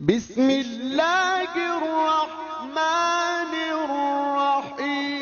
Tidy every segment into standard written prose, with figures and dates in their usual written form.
بسم اللہ الرحمن الرحیم۔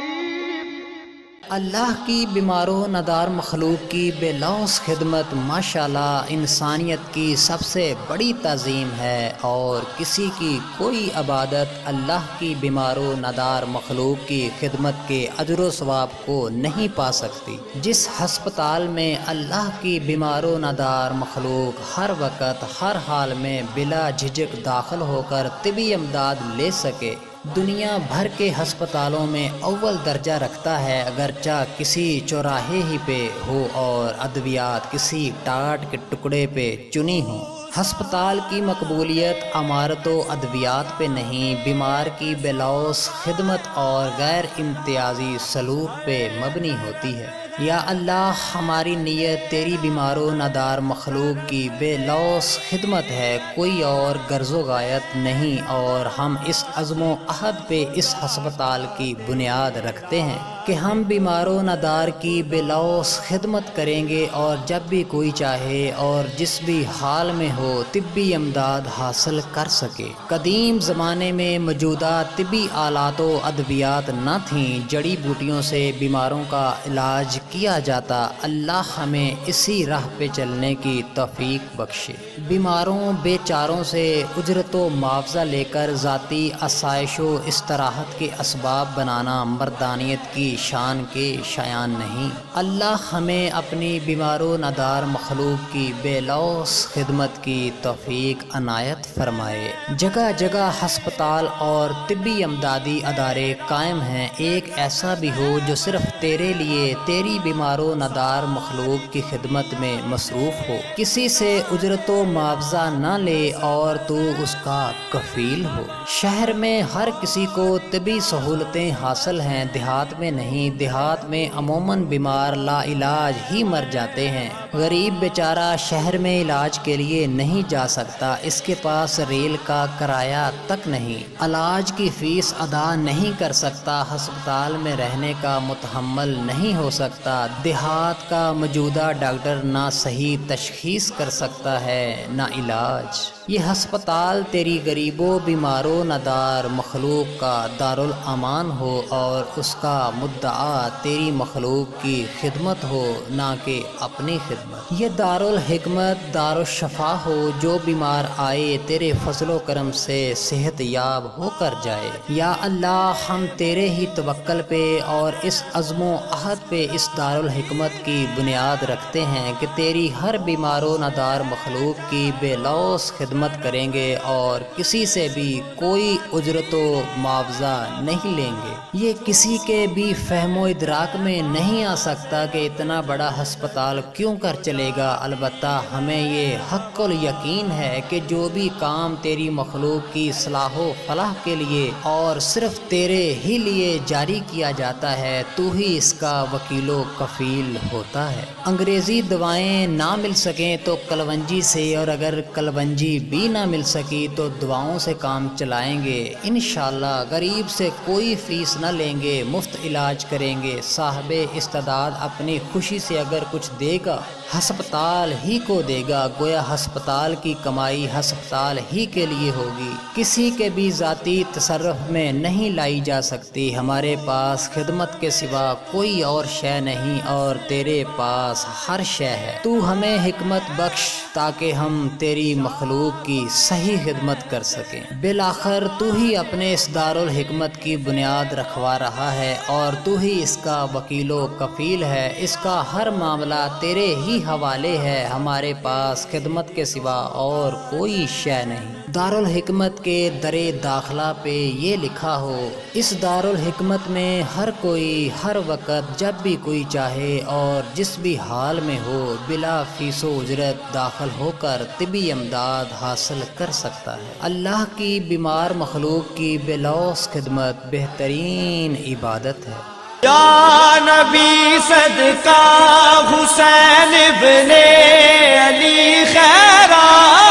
اللہ کی بیمار و ندار مخلوق کی بے لوث خدمت ماشاءاللہ انسانیت کی سب سے بڑی تعظیم ہے، اور کسی کی کوئی عبادت اللہ کی بیمار و ندار مخلوق کی خدمت کے اجر و ثواب کو نہیں پا سکتی۔ جس ہسپتال میں اللہ کی بیمار و ندار مخلوق ہر وقت ہر حال میں بلا جھجک داخل ہو کر طبی امداد لے سکے، دنیا بھر کے ہسپتالوں میں اول درجہ رکھتا ہے، اگرچہ کسی چوراہے ہی پہ ہو اور ادویات کسی ٹاٹ کے ٹکڑے پہ چنی ہوں۔ ہسپتال کی مقبولیت عمارت و ادویات پہ نہیں، بیمار کی بے لوث خدمت اور غیر امتیازی سلوک پہ مبنی ہوتی ہے۔ یا اللہ، ہماری نیت تیری بیمار و ندار مخلوق کی بے لوث خدمت ہے، کوئی اور غرض و غایت نہیں، اور ہم اس عزم و عہد پہ اس ہسپتال کی بنیاد رکھتے ہیں کہ ہم بیمار و ندار کی بے لوث خدمت کریں گے، اور جب بھی کوئی چاہے اور جس بھی حال میں ہو طبی امداد حاصل کر سکے۔ قدیم زمانے میں موجودہ طبی آلات و ادویات نہ تھیں، جڑی بوٹیوں سے بیماروں کا علاج کیا جاتا۔ اللہ ہمیں اسی راہ پہ چلنے کی توفیق بخشے۔ بیماروں بیچاروں سے اجرت و معاوضہ لے کر ذاتی آسائش و استراحت کے اسباب بنانا مردانیت کی شان کے شایان نہیں۔ اللہ ہمیں اپنی بیمار و ندار مخلوق کی بے لوث خدمت کی توفیق عنایت فرمائے۔ جگہ جگہ ہسپتال اور طبی امدادی ادارے قائم ہیں، ایک ایسا بھی ہو جو صرف تیرے لیے تیری بیمار و ندار مخلوق کی خدمت میں مصروف ہو، کسی سے اجرت و معاوضہ نہ لے اور تو اس کا کفیل ہو۔ شہر میں ہر کسی کو طبی سہولتیں حاصل ہیں، دیہات میں نہیں۔ دیہات میں عموماً بیمار لا علاج ہی مر جاتے ہیں۔ غریب بیچارہ شہر میں علاج کے لیے نہیں جا سکتا، اس کے پاس ریل کا کرایہ تک نہیں، علاج کی فیس ادا نہیں کر سکتا، ہسپتال میں رہنے کا متحمل نہیں ہو سکتا۔ دیہات کا موجودہ ڈاکٹر نہ صحیح تشخیص کر سکتا ہے نہ علاج۔ یہ ہسپتال تیری غریب و بیمار و ندار مخلوق کا دارالامان ہو، اور اس کا مدعا تیری مخلوق کی خدمت ہو، نہ کہ اپنی خدمت۔ یہ دارالحکمت دارالشفا ہو، جو بیمار آئے تیرے فضل و کرم سے صحت یاب ہو کر جائے۔ یا اللہ، ہم تیرے ہی توکل پہ اور اس عزم و عہد پہ اس دارالحکمت کی بنیاد رکھتے ہیں کہ تیری ہر بیمار و ندار مخلوق کی بے لوث خدمت کریں گے، اور کسی سے بھی کوئی اجرت و معاوضہ نہیں لیں گے۔ یہ کسی کے بھی فہم و ادراک میں نہیں آ سکتا کہ اتنا بڑا ہسپتال کیوں کر چلے گا، البتہ ہمیں یہ حق الیقین ہے کہ جو بھی کام تیری مخلوق کی صلاح و فلاح کے لیے اور صرف تیرے ہی لیے جاری کیا جاتا ہے، تو ہی اس کا وکیل و کفیل ہوتا ہے۔ انگریزی دوائیں نہ مل سکیں تو کلونجی سے، اور اگر کلونجی بھی نہ مل سکی تو دعاؤں سے کام چلائیں گے انشاءاللہ۔ غریب سے کوئی فیس نہ لیں گے، مفت علاج کریں گے۔ صاحب استعداد اپنی خوشی سے اگر کچھ دے گا ہسپتال ہی کو دے گا، گویا ہسپتال کی کمائی ہسپتال ہی کے لیے ہوگی، کسی کے بھی ذاتی تصرف میں نہیں لائی جا سکتی۔ ہمارے پاس خدمت کے سوا کوئی اور شے نہیں، اور تیرے پاس ہر شے ہے۔ تو ہمیں حکمت بخش تاکہ ہم تیری مخلوق کی صحیح خدمت کر سکیں۔ بالآخر تو ہی اپنے اس دارالحکمت کی بنیاد رکھوا رہا ہے، اور تو ہی اس کا وکیل و کفیل ہے، اس کا ہر معاملہ تیرے ہی حوالے ہے۔ ہمارے پاس خدمت کے سوا اور کوئی شے نہیں۔ دارالحکمت کے در داخلہ پہ یہ لکھا ہو، اس دارالحکمت میں ہر کوئی ہر وقت جب بھی کوئی چاہے اور جس بھی حال میں ہو بلا فیس و اجرت داخل ہو کر طبی امداد حاصل کر سکتا ہے۔ اللہ کی بیمار مخلوق کی بے لوث خدمت بہترین عبادت ہے۔ یا نبی صدقہ حسین ابن علی خیرات